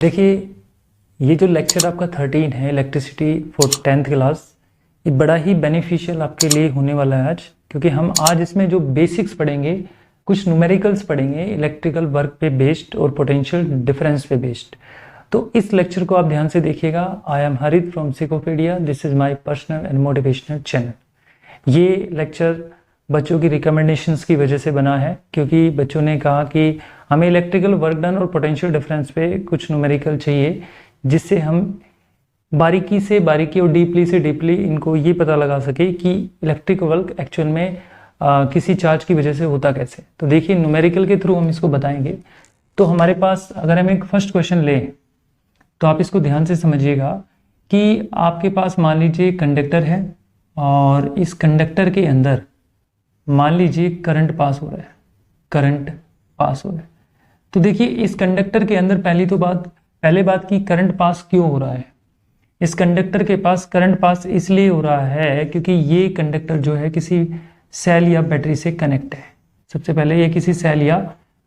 देखिए, ये जो लेक्चर आपका 13 है इलेक्ट्रिसिटी फॉर 10th क्लास, ये बड़ा ही बेनिफिशियल आपके लिए होने वाला है आज, क्योंकि हम आज इसमें जो बेसिक्स पढ़ेंगे, कुछ न्यूमेरिकल्स पढ़ेंगे इलेक्ट्रिकल वर्क पे बेस्ड और पोटेंशियल डिफरेंस पे बेस्ड। तो इस लेक्चर को आप ध्यान से देखिएगा। आई एम हरित फ्रॉम सिकोपीडिया, this is my personal and motivational channel. ये लेक्चर बच्चों की रिकमेंडेशंस की वजह से बना है, क्योंकि बच्चों ने कहा कि हमें इलेक्ट्रिकल वर्क डन और पोटेंशियल डिफरेंस पे कुछ न्यूमेरिकल चाहिए, जिससे हम बारीकी से बारीकी और डीपली से डीपली इनको ये पता लगा सके कि इलेक्ट्रिक वर्क एक्चुअल में किसी चार्ज की वजह से होता कैसे। तो देखिए, न्यूमेरिकल के थ्रू हम इसको बताएंगे। तो हमारे पास अगर हम एक फर्स्ट क्वेश्चन लें तो आप इसको ध्यान से समझिएगा कि आपके पास मान लीजिए कंडक्टर है और इस कंडक्टर के अंदर मान लीजिए करंट पास हो रहा है, करंट पास हो रहा है। तो देखिए, इस कंडक्टर के अंदर पहले बात की करंट पास क्यों हो रहा है। इस कंडक्टर के पास करंट पास इसलिए हो रहा है क्योंकि ये कंडक्टर जो है किसी सेल या बैटरी से कनेक्ट है। सबसे पहले ये किसी सेल या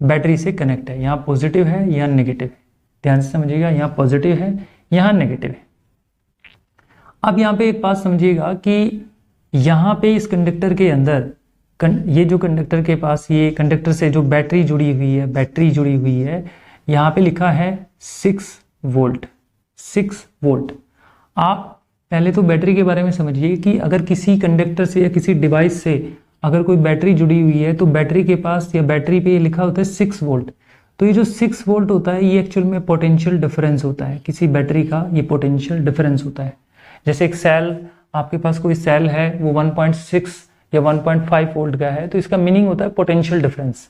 बैटरी से कनेक्ट है। यहाँ पॉजिटिव है, यहाँ नेगेटिव है। ध्यान से समझिएगा, यहाँ पॉजिटिव है, यहाँ नेगेटिव है। अब यहाँ पे एक बात समझिएगा कि यहाँ पे इस कंडक्टर के अंदर ये जो कंडक्टर के पास ये कंडक्टर से जो बैटरी जुड़ी हुई है, यहाँ पे लिखा है 6 वोल्ट। 6 वोल्ट। आप पहले तो बैटरी के बारे में समझिए कि अगर किसी कंडक्टर से या किसी डिवाइस से अगर कोई बैटरी जुड़ी हुई है तो बैटरी के पास या बैटरी पे ये लिखा होता है 6 वोल्ट। तो ये जो 6 वोल्ट होता है ये एक्चुअल में पोटेंशियल डिफरेंस होता है। किसी बैटरी का ये पोटेंशियल डिफरेंस होता है। जैसे एक सेल, आपके पास कोई सेल है, वो 1.6 या 1.5 वोल्ट का है, तो इसका मीनिंग होता है potential difference.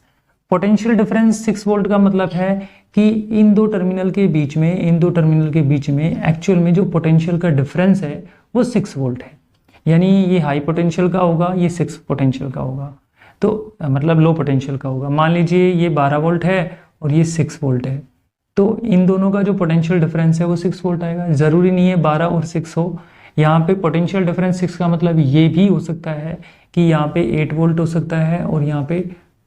Potential difference 6 volt का मतलब है कि इन दो टर्मिनल के बीच में एक्चुअल में जो पोटेंशियल का डिफरेंस है वो 6 वोल्ट है। यानी ये हाई पोटेंशियल का होगा, ये 6 पोटेंशियल का होगा, तो मतलब लो पोटेंशियल का होगा। मान लीजिए ये 12 वोल्ट है और ये 6 वोल्ट है, तो इन दोनों का जो पोटेंशियल डिफरेंस है वो 6 वोल्ट आएगा। जरूरी नहीं है 12 और 6 हो। यहाँ पे पोटेंशियल डिफरेंस 6 का मतलब ये भी हो सकता है कि यहाँ पे 8 वोल्ट हो सकता है और यहाँ पे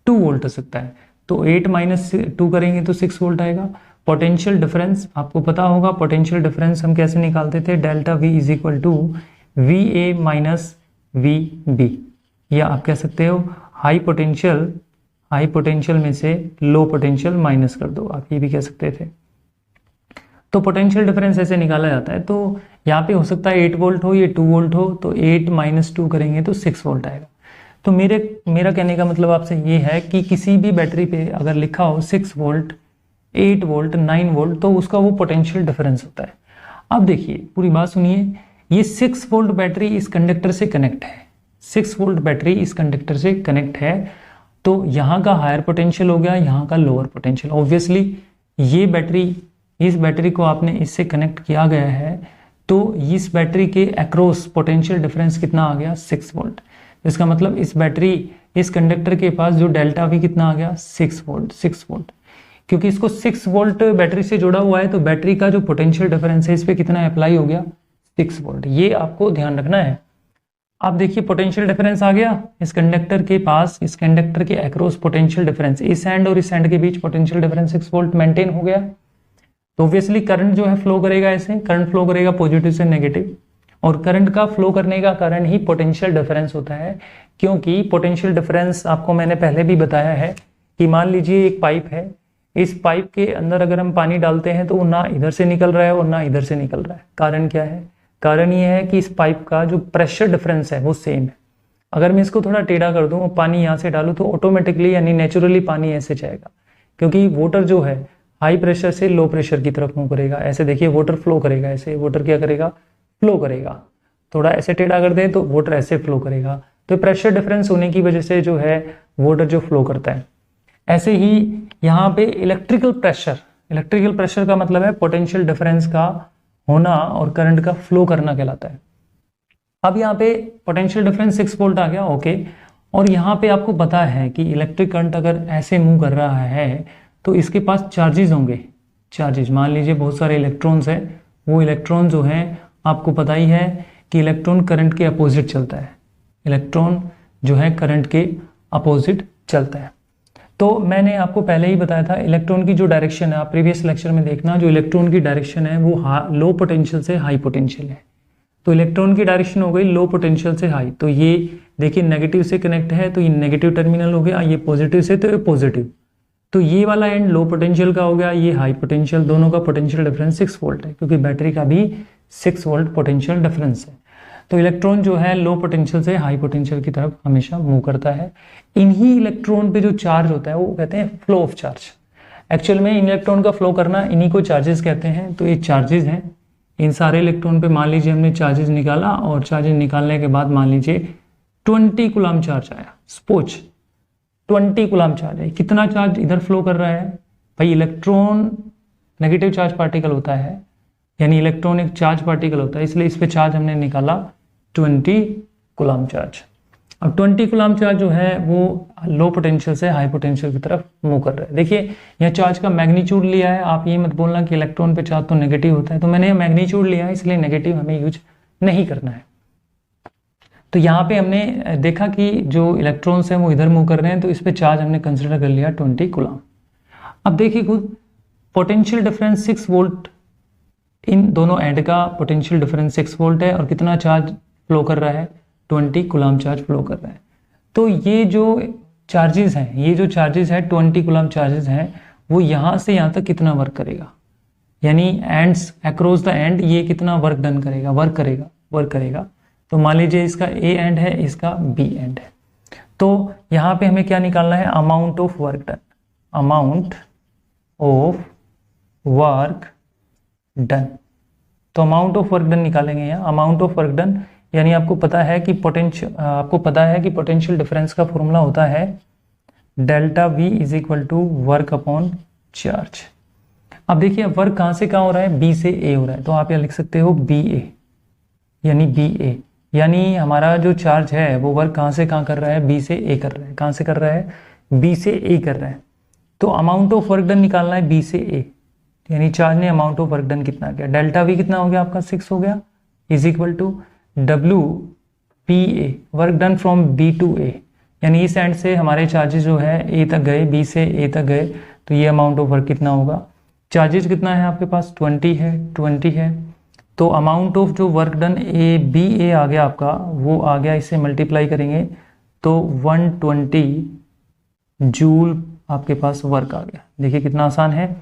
2 वोल्ट हो सकता है। तो 8 माइनस 2 करेंगे तो 6 वोल्ट आएगा। पोटेंशियल डिफरेंस आपको पता होगा, पोटेंशियल डिफरेंस हम कैसे निकालते थे, delta V is equal to VA minus VB, या आप कह सकते हो हाई पोटेंशियल में से लो पोटेंशियल माइनस कर दो, आप ये भी कह सकते थे। तो पोटेंशियल डिफरेंस ऐसे निकाला जाता है। तो यहाँ पे हो सकता है 8 वोल्ट हो, ये 2 वोल्ट हो, तो 8 माइनस 2 करेंगे तो 6 वोल्ट आएगा। तो मेरा कहने का मतलब आपसे ये है कि किसी भी बैटरी पे अगर लिखा हो 6 वोल्ट, 8 वोल्ट, 9 वोल्ट, तो उसका वो पोटेंशियल डिफरेंस होता है। अब देखिए, पूरी बात सुनिए। ये 6 वोल्ट बैटरी इस कंडक्टर से कनेक्ट है। 6 वोल्ट बैटरी इस कंडक्टर से कनेक्ट है, तो यहाँ का हायर पोटेंशियल हो गया, यहाँ का लोअर पोटेंशियल। ऑब्वियसली इस बैटरी को आपने इससे कनेक्ट किया गया है, तो इस बैटरी के अक्रॉस पोटेंशियल डिफरेंस कितना आ गया, 6 वोल्ट। इसका मतलब इस कंडक्टर के पास जो डेल्टा V कितना आ गया, 6 वोल्ट। क्योंकि इसको 6 वोल्ट बैटरी से जुड़ा हुआ है, तो बैटरी का जो पोटेंशियल डिफरेंस है इस पे कितना अप्लाई हो गया, 6 वोल्ट। ये आपको ध्यान रखना है। अब देखिए, पोटेंशियल डिफरेंस आ गया इस कंडक्टर के पास, इस कंडक्टर के अक्रॉस पोटेंशियल डिफरेंस, इस एंड और इस एंड के बीच पोटेंशियल डिफरेंस 6 वोल्ट मेंटेन हो गया। तो ऑब्वियसली करंट जो है फ्लो करेगा, ऐसे करंट फ्लो करेगा पॉजिटिव से नेगेटिव, और करंट का फ्लो करने का कारण ही पोटेंशियल डिफरेंस होता है। क्योंकि पोटेंशियल डिफरेंस आपको मैंने पहले भी बताया है कि मान लीजिए एक पाइप है, इस पाइप के अंदर अगर हम पानी डालते हैं तो वो ना इधर से निकल रहा है और ना इधर से निकल रहा है। कारण क्या है, कारण ये है कि इस पाइप का जो प्रेशर डिफरेंस है वो सेम है। अगर मैं इसको थोड़ा टेढ़ा कर दूं और पानी यहाँ से डालूं तो ऑटोमेटिकली यानी नेचुरली पानी ऐसे जाएगा, क्योंकि वाटर जो है हाई प्रेशर से लो प्रेशर की तरफ मूव करेगा। ऐसे देखिए, वाटर फ्लो करेगा, ऐसे वाटर क्या करेगा, फ्लो करेगा। थोड़ा ऐसे टेढ़ा कर दें तो वाटर ऐसे फ्लो करेगा। तो प्रेशर डिफरेंस होने की वजह से जो है वाटर जो फ्लो करता है। ऐसे ही यहाँ पे इलेक्ट्रिकल प्रेशर का मतलब है पोटेंशियल डिफरेंस का होना और करंट का फ्लो करना कहलाता है। अब यहाँ पे पोटेंशियल डिफरेंस 6 वोल्ट आ गया, ओके। और यहाँ पे आपको पता है कि इलेक्ट्रिक करंट अगर ऐसे मूव कर रहा है तो इसके पास चार्जेस होंगे। चार्जेस, मान लीजिए बहुत सारे इलेक्ट्रॉन्स हैं, वो इलेक्ट्रॉन जो हैं आपको पता ही है कि इलेक्ट्रॉन करंट के अपोजिट चलता है। इलेक्ट्रॉन जो है करंट के अपोजिट चलता है। तो मैंने आपको पहले ही बताया था इलेक्ट्रॉन की जो डायरेक्शन है, आप प्रीवियस लेक्चर में देखना, जो इलेक्ट्रॉन की डायरेक्शन है वो लो पोटेंशियल से हाई पोटेंशियल है। तो इलेक्ट्रॉन की डायरेक्शन हो गई लो पोटेंशियल से हाई, तो ये देखिए नेगेटिव से कनेक्ट है तो ये नेगेटिव टर्मिनल हो गया, ये पॉजिटिव से तो ये पॉजिटिव, तो ये वाला एंड लो पोटेंशियल का हो गया, ये हाई पोटेंशियल, दोनों का पोटेंशियल डिफरेंस 6 वोल्ट है क्योंकि बैटरी का भी 6 वोल्ट पोटेंशियल डिफरेंस है। तो इलेक्ट्रॉन जो है लो पोटेंशियल से हाई पोटेंशियल की तरफ हमेशा मूव करता है। इन्हीं इलेक्ट्रॉन पे जो चार्ज होता है वो कहते हैं फ्लो ऑफ चार्ज। एक्चुअल में इलेक्ट्रॉन का फ्लो करना इन्हीं को चार्जेस कहते हैं। तो ये चार्जेस हैं, इन सारे इलेक्ट्रॉन पे मान लीजिए हमने चार्जेस निकाला और चार्जेस निकालने के बाद मान लीजिए 20 कूलम चार्ज आया, सपोज 20 कूलम चार्ज है। कितना चार्ज इधर फ्लो कर रहा है भाई, इलेक्ट्रॉन नेगेटिव चार्ज पार्टिकल होता है, यानी इलेक्ट्रॉन एक चार्ज पार्टिकल होता है, इसलिए इस पे चार्ज हमने निकाला 20 कूलम चार्ज। अब 20 कूलम चार्ज जो है वो लो पोटेंशियल से हाई पोटेंशियल की तरफ मूव कर रहा है। देखिए यहाँ चार्ज का मैग्नीट्यूड लिया है, आप ये मत बोलना कि इलेक्ट्रॉन पे चार्ज तो नेगेटिव होता है, तो मैंने मैग्नीट्यूड लिया है इसलिए नेगेटिव हमें यूज नहीं करना है। तो यहाँ पे हमने देखा कि जो इलेक्ट्रॉन्स हैं वो इधर मूव कर रहे हैं, तो इस पे चार्ज हमने कंसिडर कर लिया 20 कूलम। अब देखिए खुद पोटेंशियल डिफरेंस 6 वोल्ट, इन दोनों एंड का पोटेंशियल डिफरेंस 6 वोल्ट है और कितना चार्ज फ्लो कर रहा है, 20 कूलम चार्ज फ्लो कर रहा है। तो ये जो चार्जेस हैं, ये जो चार्जेस है 20 कूलम चार्जेस हैं, वो यहाँ से यहाँ तक कितना वर्क करेगा, यानी एंड्स अक्रॉस द एंड ये कितना वर्क डन करेगा, वर्क करेगा। तो मान लीजिए इसका ए एंड है, इसका बी एंड है, तो यहाँ पे हमें क्या निकालना है, amount of work done, amount of work done. तो अमाउंट ऑफ वर्क डन निकालेंगे यहाँ, अमाउंट ऑफ वर्क डन, यानी आपको पता है कि पोटेंशियल डिफरेंस का फॉर्मूला होता है delta V is equal to work upon charge. अब देखिए अब वर्क कहाँ से कहाँ हो रहा है, बी से ए हो रहा है, तो आप यहाँ लिख सकते हो बी ए, यानी बी ए, यानी हमारा जो चार्ज है वो वर्क कहाँ से कहाँ कर रहा है, बी से ए कर रहा है। कहाँ से कर रहा है, बी से ए कर रहा है। तो अमाउंट ऑफ वर्क डन निकालना है बी से ए, यानी चार्ज ने अमाउंट ऑफ वर्क डन कितना किया, डेल्टा वी कितना हो गया आपका 6 हो गया, is equal to W P A, work done from B to A, यानी इस एंड से हमारे चार्जेस जो है ए तक गए, बी से ए तक गए, तो ये अमाउंट ऑफ वर्क कितना होगा, चार्जेस कितना है आपके पास 20 है, तो अमाउंट ऑफ जो वर्क डन ए बी ए आ गया आपका, वो आ गया, इससे मल्टीप्लाई करेंगे तो 120 जूल आपके पास वर्क आ गया। देखिए कितना आसान है,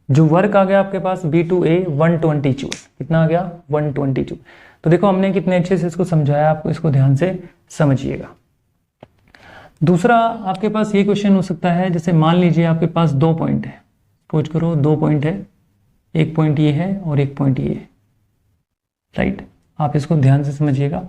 जो वर्क आ गया आपके पास बी टू ए 120 जूल, कितना आ गया 120 जूल। तो देखो हमने कितने अच्छे से इसको समझाया, आपको इसको ध्यान से समझिएगा। दूसरा आपके पास ये क्वेश्चन हो सकता है, जैसे मान लीजिए आपके पास 2 पॉइंट है, सोच करो 2 पॉइंट है, एक पॉइंट ये है और एक पॉइंट ये है, राइट, आप इसको ध्यान से समझिएगा।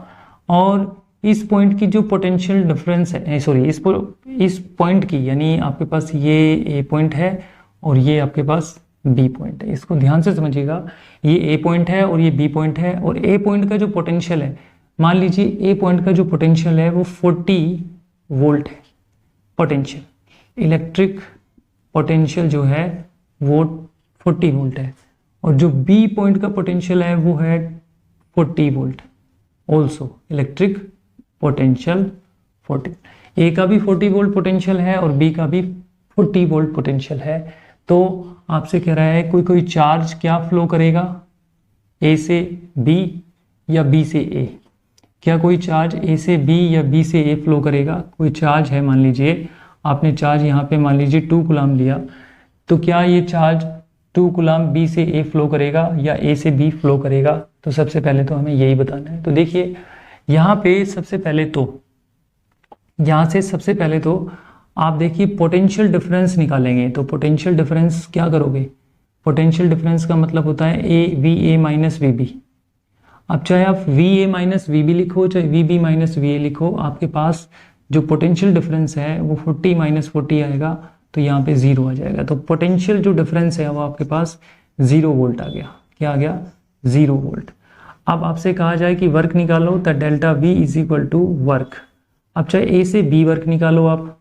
और इस पॉइंट की जो पोटेंशियल डिफरेंस है, सॉरी इस पॉइंट की, यानी आपके पास ये ए पॉइंट है और ये आपके पास बी पॉइंट है, इसको ध्यान से समझिएगा। ये ए पॉइंट है और ये बी पॉइंट है, और ए पॉइंट का जो पोटेंशियल है, मान लीजिए ए पॉइंट का जो पोटेंशियल है वो 40 वोल्ट है पोटेंशियल, इलेक्ट्रिक पोटेंशियल जो है वो 40 वोल्ट है, और जो बी पॉइंट का पोटेंशियल है वो है 40 वोल्ट, ऑल्सो इलेक्ट्रिक पोटेंशियल 40। ए का भी 40 वोल्ट पोटेंशियल है और बी का भी 40 वोल्ट पोटेंशियल है। तो आपसे कह रहा है कोई चार्ज क्या फ्लो करेगा, ए से बी या बी से ए, क्या कोई चार्ज ए से बी या बी से ए फ्लो करेगा। कोई चार्ज है, मान लीजिए आपने चार्ज यहाँ पे मान लीजिए 2 कूलम लिया, तो क्या ये चार्ज 2 कूलम बी से ए फ्लो करेगा या ए से बी फ्लो करेगा। तो सबसे पहले तो हमें यही बताना है। तो देखिए यहाँ पे सबसे पहले तो आप देखिए पोटेंशियल डिफरेंस निकालेंगे। तो पोटेंशियल डिफरेंस क्या करोगे, पोटेंशियल डिफरेंस का मतलब होता है A V A minus V B. अब चाहे आप V A minus V B लिखो, चाहे V B minus V A लिखो, आपके पास जो पोटेंशियल डिफरेंस है वो 40 माइनस 40 आएगा, तो यहाँ पे 0 आ जाएगा। तो पोटेंशियल जो डिफरेंस है वो आपके पास 0 वोल्ट आ गया। क्या आ गया, 0 वोल्ट। अब आपसे कहा जाए कि वर्क निकालो, तो delta V is equal to work. अब चाहे ए से बी वर्क निकालो, आप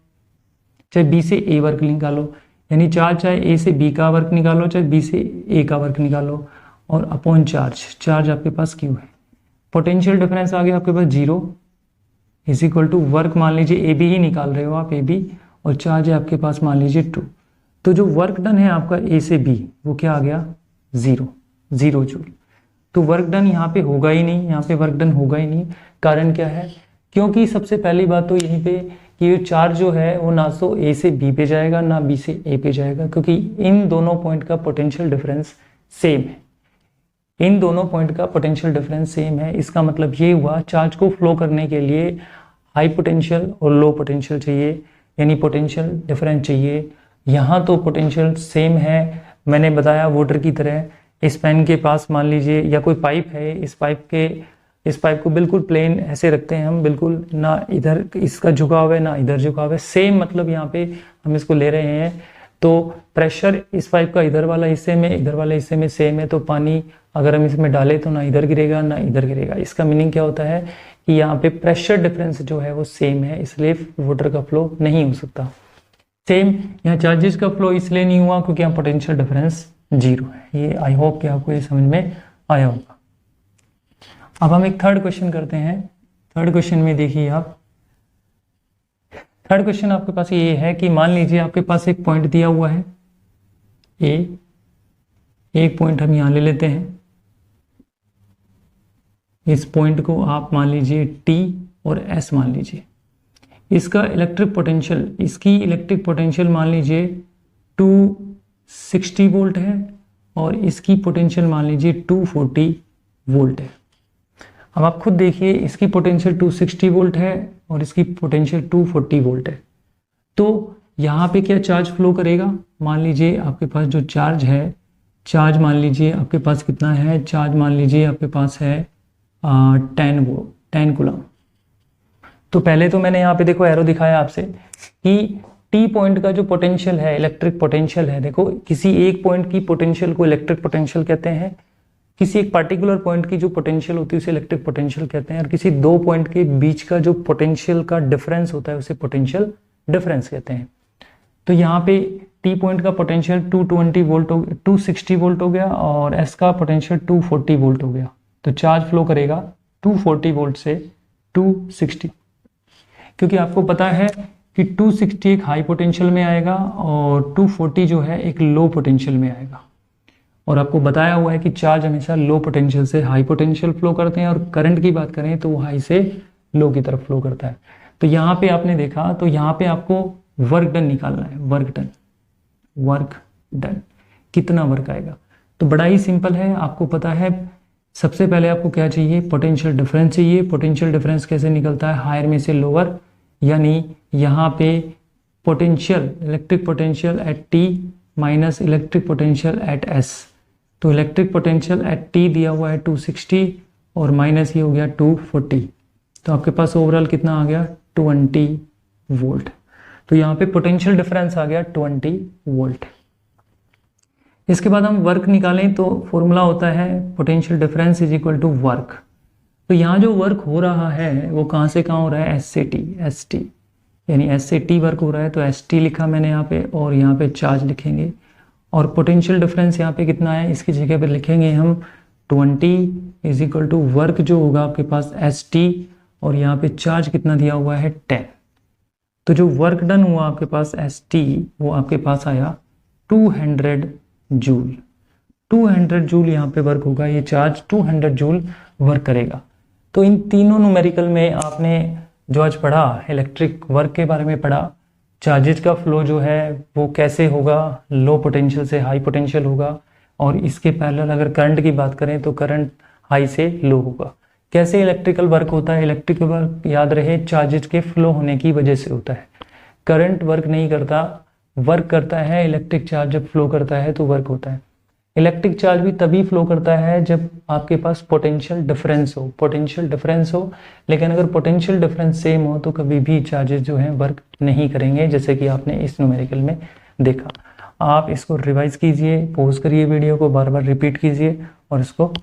चाहे बी से ए वर्क निकालो, यानी चाहे ए से बी का वर्क निकालो, चाहे बी से ए का वर्क निकालो, और अपॉन चार्ज आपके पास क्यू है। पोटेंशियल डिफरेंस आ गया आपके पास 0 इज इक्वल टू वर्क, मान लीजिए ए बी ही निकाल रहे हो आप, ए बी, और चार्ज है आपके पास मान लीजिए 2। तो जो वर्क डन है आपका ए से बी वो क्या आ गया 0 जूल। तो वर्क डन यहाँ पे होगा ही नहीं, यहाँ पे वर्क डन होगा ही नहीं। कारण क्या है, क्योंकि सबसे पहली बात तो यहीं पे कि ये चार्ज जो है वो ना तो ए से बी पे जाएगा ना बी से ए पे जाएगा, क्योंकि इन दोनों पॉइंट का पोटेंशियल डिफरेंस सेम है। इन दोनों पॉइंट का पोटेंशियल डिफरेंस सेम है। इसका मतलब ये हुआ चार्ज को फ्लो करने के लिए हाई पोटेंशियल और लो पोटेंशियल चाहिए, यानी पोटेंशियल डिफरेंस चाहिए। यहाँ तो पोटेंशियल सेम है, मैंने बताया वाटर की तरह। इस पेन के पास मान लीजिए या कोई पाइप है, इस पाइप को बिल्कुल प्लेन ऐसे रखते हैं हम, बिल्कुल ना इधर इसका झुकाव है ना इधर झुकाव है, सेम मतलब यहाँ पे हम इसको ले रहे हैं। तो प्रेशर इस पाइप का इधर वाला हिस्से में इधर वाले हिस्से में सेम है, तो पानी अगर हम इसमें डालें तो ना इधर गिरेगा ना इधर गिरेगा। इसका मीनिंग क्या होता है कि यहाँ पे प्रेशर डिफरेंस जो है वो सेम है, इसलिए वाटर का फ्लो नहीं हो सकता। सेम यहाँ चार्जेस का फ्लो इसलिए नहीं हुआ क्योंकि यहाँ पोटेंशियल डिफरेंस 0 है। ये आई होप कि आपको ये समझ में आया होगा। अब हम एक थर्ड क्वेश्चन करते हैं। थर्ड क्वेश्चन में देखिए आप, थर्ड क्वेश्चन आपके पास ये है कि मान लीजिए आपके पास एक पॉइंट दिया हुआ है ए, एक पॉइंट हम यहाँ ले लेते हैं। इस पॉइंट को आप मान लीजिए टी और एस मान लीजिए। इसका इलेक्ट्रिक पोटेंशियल, इसकी इलेक्ट्रिक पोटेंशियल मान लीजिए 260 वोल्ट है और इसकी पोटेंशियल मान लीजिए 240 वोल्ट है। अब आप खुद देखिए, इसकी पोटेंशियल 260 वोल्ट है और इसकी पोटेंशियल 240 वोल्ट है। तो यहाँ पे क्या चार्ज फ्लो करेगा, मान लीजिए आपके पास जो चार्ज है, चार्ज मान लीजिए आपके पास कितना है, चार्ज मान लीजिए आपके पास है 10 कूलम। तो पहले तो मैंने यहाँ पे देखो एरो दिखाया आपसे कि टी पॉइंट का जो पोटेंशियल है, इलेक्ट्रिक पोटेंशियल है, देखो किसी एक पॉइंट की पोटेंशियल को इलेक्ट्रिक पोटेंशियल कहते हैं, किसी एक पार्टिकुलर पॉइंट की जो पोटेंशियल होती है उसे इलेक्ट्रिक पोटेंशियल कहते हैं, और किसी दो पॉइंट के बीच का जो पोटेंशियल का डिफरेंस होता है उसे पोटेंशियल डिफरेंस कहते हैं। तो यहाँ पे टी पॉइंट का पोटेंशियल 220 वोल्ट हो, 260 वोल्ट हो गया और एस का पोटेंशियल 240 वोल्ट हो गया। तो चार्ज फ्लो करेगा 240 वोल्ट से 260, क्योंकि आपको पता है कि 260 एक हाई पोटेंशियल में आएगा और 240 जो है एक लो पोटेंशियल में आएगा। और आपको बताया हुआ है कि चार्ज हमेशा लो पोटेंशियल से हाई पोटेंशियल फ्लो करते हैं, और करंट की बात करें तो वो हाई से लो की तरफ फ्लो करता है। तो यहाँ पे आपने देखा, तो यहाँ पे आपको वर्क डन निकालना है। वर्क डन कितना वर्क आएगा, तो बड़ा ही सिंपल है। आपको पता है सबसे पहले आपको क्या चाहिए, पोटेंशियल डिफरेंस चाहिए। पोटेंशियल डिफरेंस कैसे निकलता है, हायर में से लोअर, यानी यहाँ पे potential, electric potential at T minus electric potential at S. तो इलेक्ट्रिक पोटेंशियल एट टी दिया हुआ है 260 और माइनस ये हो गया 240, तो आपके पास ओवरऑल कितना आ गया 20 वोल्ट। तो यहाँ पे पोटेंशियल डिफरेंस आ गया 20 वोल्ट। इसके बाद हम वर्क निकालें तो फॉर्मूला होता है potential difference is equal to work. तो यहाँ जो वर्क हो रहा है वो कहाँ से कहाँ हो रहा है, एस से टी, एस टी, यानी एस से टी वर्क हो रहा है, तो एस टी लिखा मैंने यहाँ पे, और यहाँ पे चार्ज लिखेंगे। और पोटेंशियल डिफरेंस यहाँ पे कितना है, इसकी जगह पे लिखेंगे हम 20 इज इक्वल टू वर्क जो होगा आपके पास एस टी, और यहाँ पे चार्ज कितना दिया हुआ है 10। तो जो वर्क डन हुआ आपके पास एस टी वो आपके पास आया 200 जूल। 200 जूल यहाँ पे वर्क होगा, ये चार्ज 200 जूल वर्क करेगा। तो इन तीनों न्यूमेरिकल में आपने जो आज पढ़ा, इलेक्ट्रिक वर्क के बारे में पढ़ा, चार्जेज का फ्लो जो है वो कैसे होगा, लो पोटेंशियल से हाई पोटेंशियल होगा, और इसके पैरेलल अगर करंट की बात करें तो करंट हाई से लो होगा। कैसे इलेक्ट्रिकल वर्क होता है, इलेक्ट्रिकल वर्क याद रहे चार्जेज के फ्लो होने की वजह से होता है। करंट वर्क नहीं करता, वर्क करता है इलेक्ट्रिक चार्ज जब फ्लो करता है तो वर्क होता है। इलेक्ट्रिक चार्ज भी तभी फ्लो करता है जब आपके पास पोटेंशियल डिफरेंस हो, लेकिन अगर पोटेंशियल डिफरेंस सेम हो तो कभी भी चार्जेस जो हैं वर्क नहीं करेंगे, जैसे कि आपने इस न्यूमेरिकल में देखा। आप इसको रिवाइज कीजिए, पॉज करिए वीडियो को, बार बार रिपीट कीजिए और इसको